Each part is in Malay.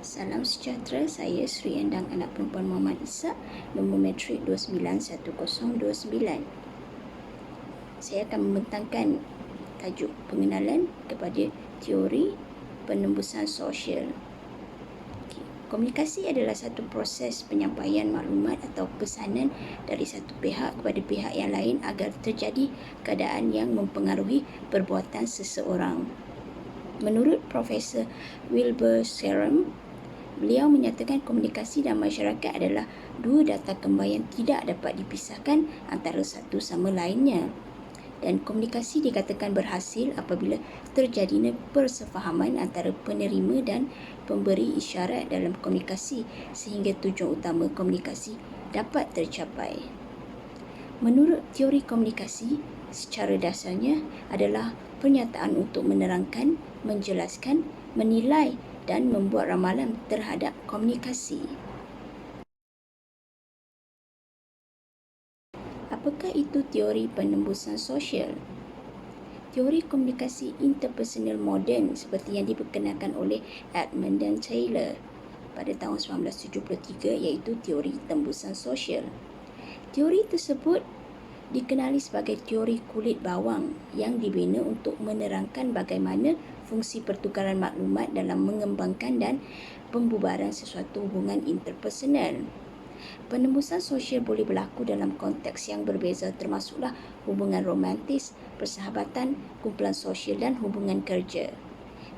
Salam sejahtera, saya Sri Endang anak perempuan Muhammad Ishak, nombor matrik 291029. Saya akan membentangkan tajuk pengenalan kepada teori penembusan sosial. Komunikasi adalah satu proses penyampaian maklumat atau pesanan dari satu pihak kepada pihak yang lain agar terjadi keadaan yang mempengaruhi perbuatan seseorang. Menurut Profesor Wilbur Serum, beliau menyatakan komunikasi dalam masyarakat adalah dua data kembar yang tidak dapat dipisahkan antara satu sama lainnya. Dan komunikasi dikatakan berhasil apabila terjadinya persefahaman antara penerima dan pemberi isyarat dalam komunikasi sehingga tujuan utama komunikasi dapat tercapai. Menurut teori komunikasi, secara dasarnya adalah pernyataan untuk menerangkan, menjelaskan, menilai dan membuat ramalan terhadap komunikasi. Apakah itu teori penembusan sosial? Teori komunikasi interpersonal moden seperti yang diperkenalkan oleh Edmund dan Taylor pada tahun 1973 iaitu teori tembusan sosial. Teori tersebut dikenali sebagai teori kulit bawang yang dibina untuk menerangkan bagaimana fungsi pertukaran maklumat dalam mengembangkan dan pembubaran sesuatu hubungan interpersonal. Penembusan sosial boleh berlaku dalam konteks yang berbeza termasuklah hubungan romantis, persahabatan, kumpulan sosial dan hubungan kerja.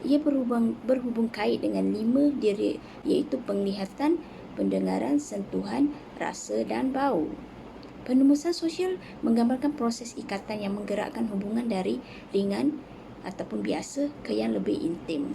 Ia berhubung kait dengan 5 diri iaitu penglihatan, pendengaran, sentuhan, rasa dan bau. Penembusan sosial menggambarkan proses ikatan yang menggerakkan hubungan dari ringan ataupun biasa ke yang lebih intim.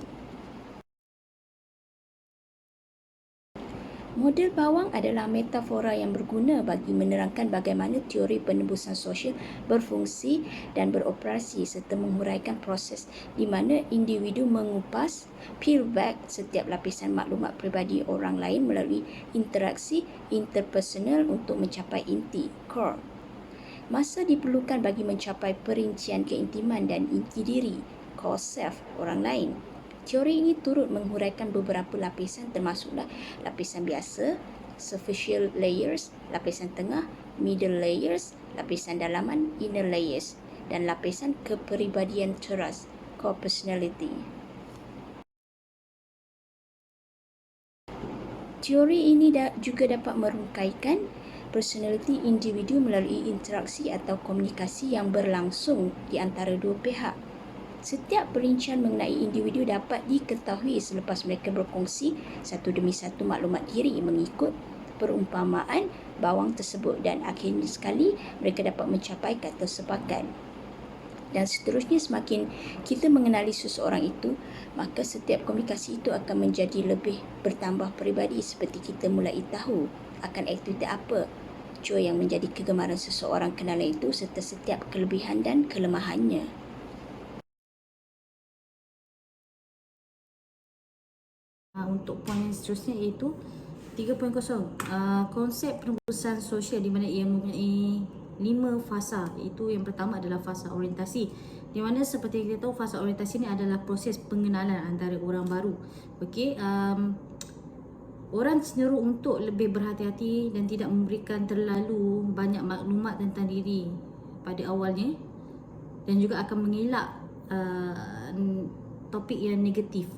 Model bawang adalah metafora yang berguna bagi menerangkan bagaimana teori penembusan sosial berfungsi dan beroperasi serta menguraikan proses di mana individu mengupas, peel back setiap lapisan maklumat peribadi orang lain melalui interaksi interpersonal untuk mencapai inti, core. Masa diperlukan bagi mencapai perincian keintiman dan inti diri, core self, orang lain. Teori ini turut menghuraikan beberapa lapisan termasuklah lapisan biasa, superficial layers, lapisan tengah, middle layers, lapisan dalaman, inner layers, dan lapisan kepribadian teras, core personality. Teori ini juga dapat merungkaikan personality individu melalui interaksi atau komunikasi yang berlangsung di antara dua pihak. Setiap perincian mengenai individu dapat diketahui selepas mereka berkongsi satu demi satu maklumat diri mengikut perumpamaan bawang tersebut dan akhirnya sekali mereka dapat mencapai kata sepakat. Dan seterusnya semakin kita mengenali seseorang itu, maka setiap komunikasi itu akan menjadi lebih bertambah peribadi seperti kita mulai tahu akan aktiviti apa yang menjadi kegemaran seseorang kenalan itu serta setiap kelebihan dan kelemahannya. Untuk poin yang seterusnya iaitu 3.0 konsep penembusan sosial di mana ia mempunyai 5 fasa. Iaitu yang pertama adalah fasa orientasi, di mana seperti kita tahu fasa orientasi ini adalah proses pengenalan antara orang baru. Orang cenderung untuk lebih berhati-hati dan tidak memberikan terlalu banyak maklumat tentang diri pada awalnya dan juga akan mengelak topik yang negatif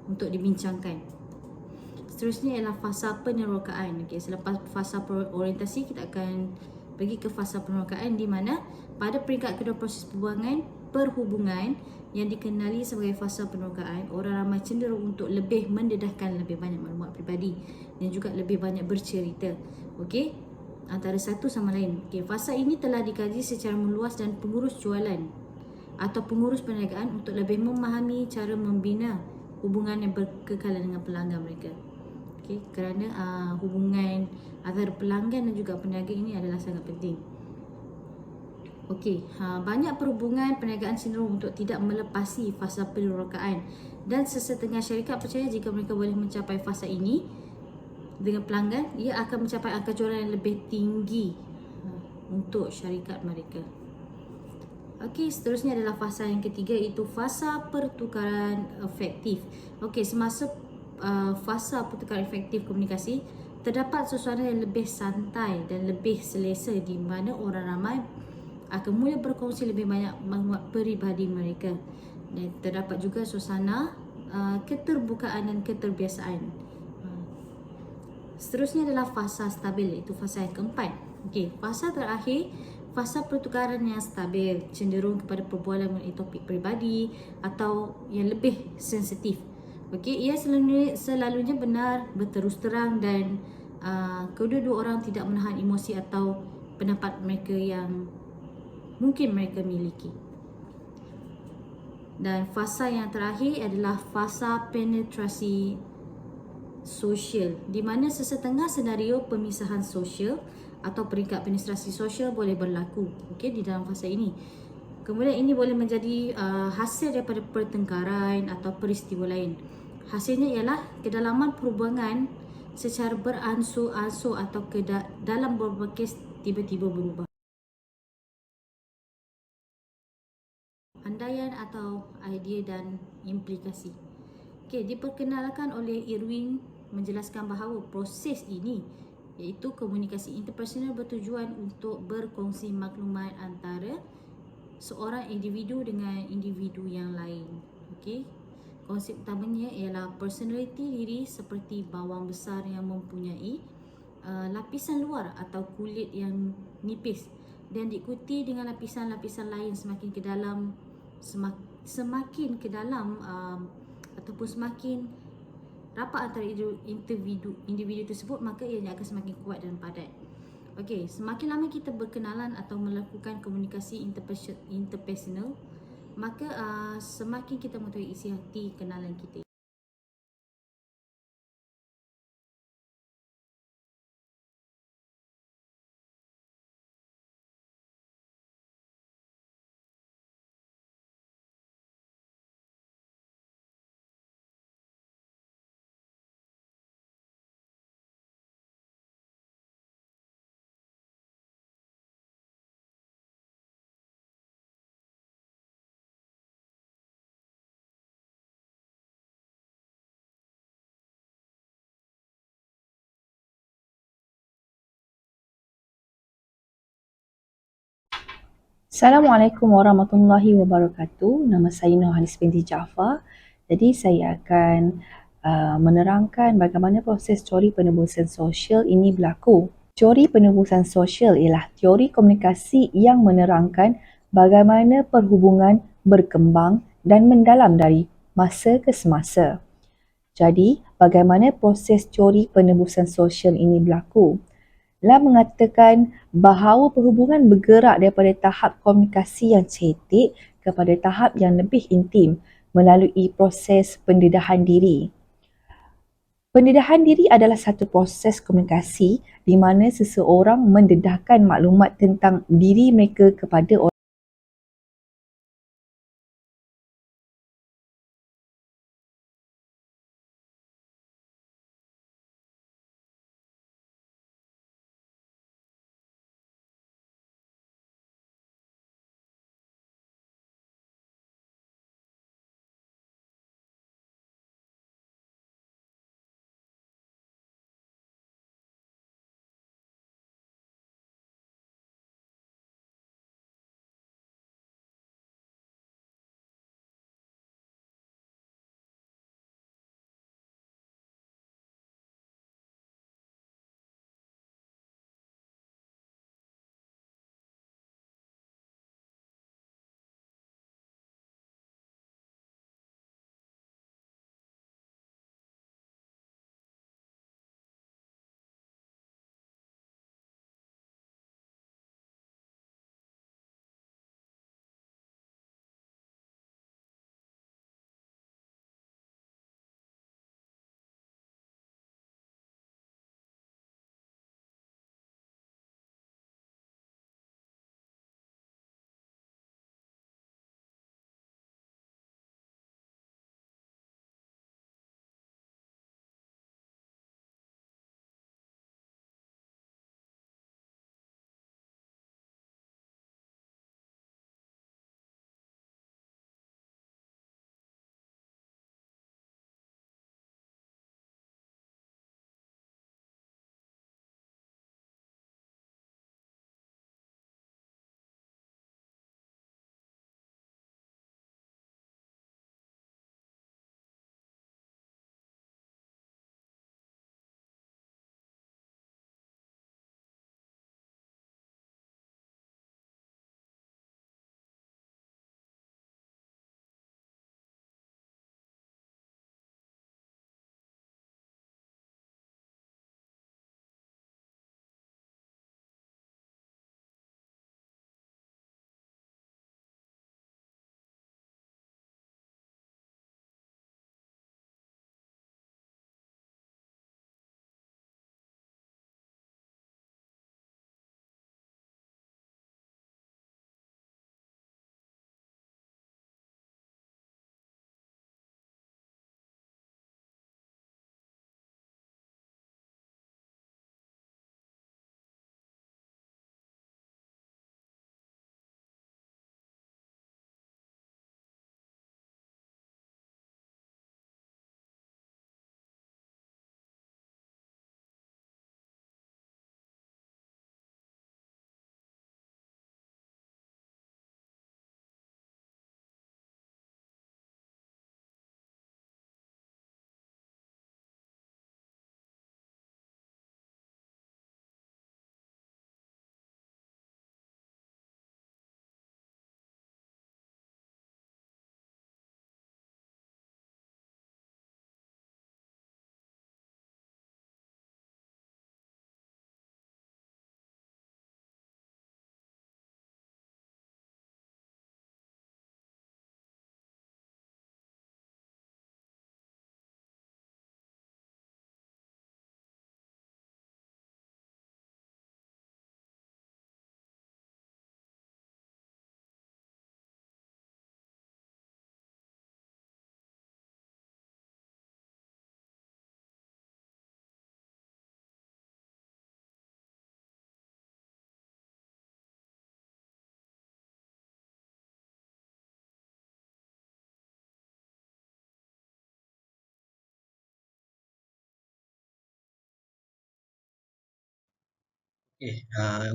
untuk dibincangkan. Seterusnya ialah fasa penerokaan. Selepas fasa orientasi, kita akan pergi ke fasa penerokaan di mana pada peringkat kedua proses perhubungan yang dikenali sebagai fasa penerokaan, orang ramai cenderung untuk lebih mendedahkan lebih banyak maklumat peribadi dan juga lebih banyak bercerita. Antara satu sama lain. Fasa ini telah dikaji secara meluas dan pengurus jualan atau pengurus perniagaan untuk lebih memahami cara membina hubungan yang berkekalan dengan pelanggan mereka. Kerana hubungan antara pelanggan dan juga peniaga ini adalah sangat penting. Banyak perhubungan perniagaan cenderung untuk tidak melepasi fasa penerokaan dan sesetengah syarikat percaya jika mereka boleh mencapai fasa ini dengan pelanggan, ia akan mencapai angka jualan yang lebih tinggi untuk syarikat mereka. Seterusnya adalah fasa yang ketiga iaitu fasa pertukaran efektif. Semasa fasa pertukaran efektif komunikasi, terdapat suasana yang lebih santai dan lebih selesa di mana orang ramai akan mula berkongsi lebih banyak maklumat peribadi mereka, dan terdapat juga suasana keterbukaan dan keterbiasaan. Seterusnya adalah fasa stabil, iaitu fasa yang keempat. Okey, fasa terakhir, fasa pertukaran yang stabil, cenderung kepada perbualan mengenai topik peribadi atau yang lebih sensitif. Okey, ia selalunya benar, berterus terang dan kedua-dua orang tidak menahan emosi atau pendapat mereka yang mungkin mereka miliki. Dan fasa yang terakhir adalah fasa penetrasi sosial, di mana sesetengah senario pemisahan sosial atau peringkat penetrasi sosial boleh berlaku, okey, di dalam fasa ini. Kemudian ini boleh menjadi hasil daripada pertengkaran atau peristiwa lain. Hasilnya ialah kedalaman perhubungan secara beransur-ansur atau dalam beberapa kes tiba-tiba berubah. Andaian atau idea dan implikasi. Okey, diperkenalkan oleh Irwin menjelaskan bahawa proses ini iaitu komunikasi interpersonal bertujuan untuk berkongsi maklumat antara seorang individu dengan individu yang lain. Okey. Konsep utamanya ialah personaliti diri seperti bawang besar yang mempunyai lapisan luar atau kulit yang nipis dan diikuti dengan lapisan-lapisan lain semakin ke dalam, semakin ke dalam ataupun semakin rapat antara individu tersebut, maka ianya akan semakin kuat dan padat. Okey, semakin lama kita berkenalan atau melakukan komunikasi interpersonal, maka semakin kita mengetahui isi hati kenalan kita. Assalamualaikum warahmatullahi wabarakatuh. Nama saya Nurhanis binti Jaafar. Jadi saya akan menerangkan bagaimana proses teori penebusan sosial ini berlaku. Teori penebusan sosial ialah teori komunikasi yang menerangkan bagaimana perhubungan berkembang dan mendalam dari masa ke semasa. Jadi, bagaimana proses teori penebusan sosial ini berlaku? Lam mengatakan bahawa perhubungan bergerak daripada tahap komunikasi yang cetek kepada tahap yang lebih intim melalui proses pendedahan diri. Pendedahan diri adalah satu proses komunikasi di mana seseorang mendedahkan maklumat tentang diri mereka kepada orang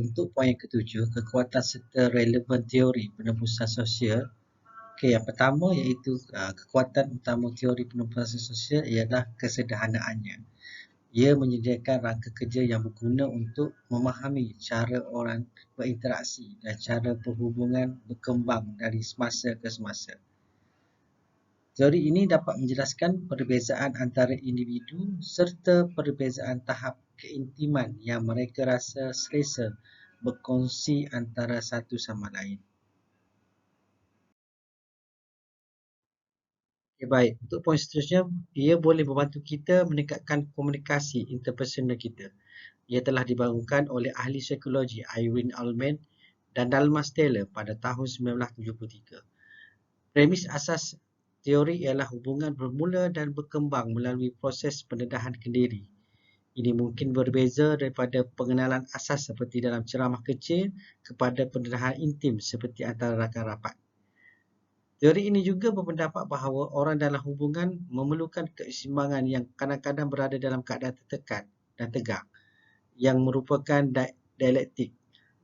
Untuk poin yang ketujuh, kekuatan serta relevan teori penembusan sosial. Yang pertama iaitu kekuatan utama teori penembusan sosial ialah kesederhanaannya. Ia menyediakan rangka kerja yang berguna untuk memahami cara orang berinteraksi dan cara perhubungan berkembang dari semasa ke semasa. Teori ini dapat menjelaskan perbezaan antara individu serta perbezaan tahap keintiman yang mereka rasa selesa berkongsi antara satu sama lain. Baik, untuk poin seterusnya, ia boleh membantu kita meningkatkan komunikasi interpersonal kita. Ia telah dibangunkan oleh ahli psikologi Irwin Allen dan Dalmas Taylor pada tahun 1973. Premis asas teori ialah hubungan bermula dan berkembang melalui proses pendedahan kendiri. Ini mungkin berbeza daripada pengenalan asas seperti dalam ceramah kecil kepada pendedahan intim seperti antara rakan rapat. Teori ini juga berpendapat bahawa orang dalam hubungan memerlukan keseimbangan yang kadang-kadang berada dalam keadaan tertekan dan tegak, yang merupakan dialektik.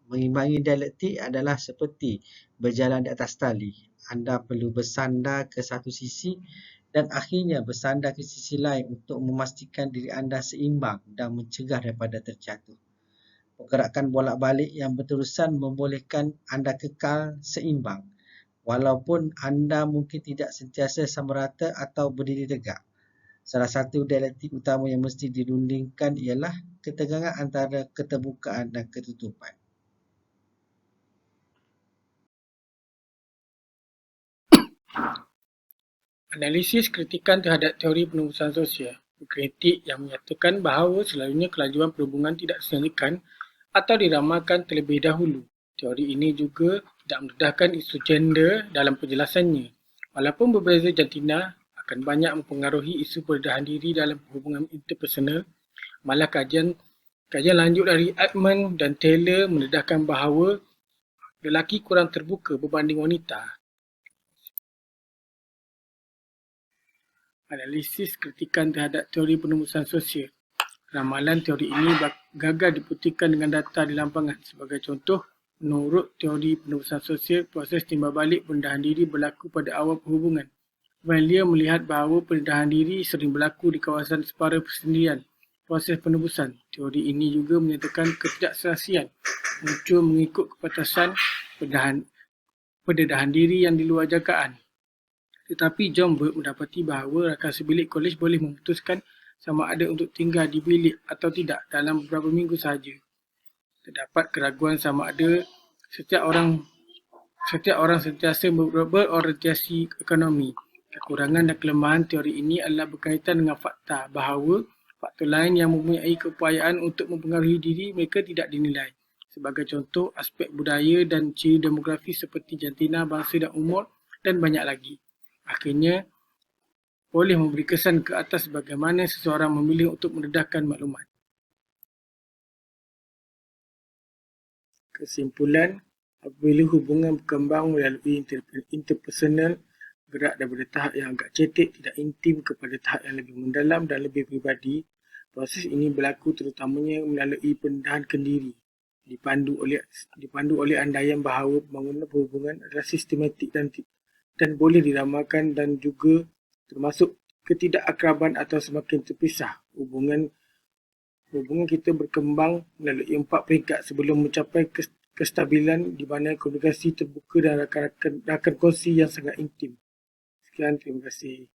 Mengimbangi dialektik adalah seperti berjalan di atas tali. Anda perlu bersandar ke satu sisi dan akhirnya bersandar ke sisi lain untuk memastikan diri anda seimbang dan mencegah daripada terjatuh. Pergerakan bolak-balik yang berterusan membolehkan anda kekal seimbang, walaupun anda mungkin tidak sentiasa sama rata atau berdiri tegak. Salah satu dialektik utama yang mesti dirundingkan ialah ketegangan antara keterbukaan dan ketutupan. Analisis kritikan terhadap teori penembusan sosial berkritik yang menyatakan bahawa selalunya kelajuan perhubungan tidak disengajakan atau diramalkan terlebih dahulu. Teori ini juga tidak mendedahkan isu gender dalam penjelasannya. Walaupun berbeza jantina akan banyak mempengaruhi isu pendedahan diri dalam hubungan interpersonal, malah kajian lanjut dari Altman dan Taylor mendedahkan bahawa lelaki kurang terbuka berbanding wanita. Analisis kritikan terhadap teori penembusan sosial. Ramalan teori ini gagal dibuktikan dengan data di lapangan. Sebagai contoh, menurut teori penembusan sosial, proses timbal balik pendedahan diri berlaku pada awal perhubungan. Valia melihat bahawa pendedahan diri sering berlaku di kawasan separa persendirian. Proses penembusan. Teori ini juga menyatakan ketidakserasian muncul mengikut kebatasan pendedahan diri yang di luar jagaan. Tetapi John Burke mendapati bahawa rakan sebilik kolej boleh memutuskan sama ada untuk tinggal di bilik atau tidak dalam beberapa minggu sahaja. Terdapat keraguan sama ada setiap orang sentiasa berorientasi ekonomi. Kekurangan dan kelemahan teori ini adalah berkaitan dengan fakta bahawa faktor lain yang mempunyai keupayaan untuk mempengaruhi diri mereka tidak dinilai. Sebagai contoh, aspek budaya dan ciri demografi seperti jantina, bangsa dan umur dan banyak lagi. Akhirnya, boleh memberi kesan ke atas bagaimana seseorang memilih untuk mendedahkan maklumat. Kesimpulan, apabila hubungan berkembang melalui interpersonal, gerak daripada tahap yang agak cetek, tidak intim kepada tahap yang lebih mendalam dan lebih pribadi, proses ini berlaku terutamanya melalui pendedahan kendiri, dipandu oleh andaian bahawa pembangunan perhubungan adalah sistematik dan boleh diramalkan dan juga termasuk ketidakakraban atau semakin terpisah. Hubungan kita berkembang melalui 4 peringkat sebelum mencapai kestabilan di mana komunikasi terbuka dan rakan kongsi yang sangat intim. Sekian, terima kasih.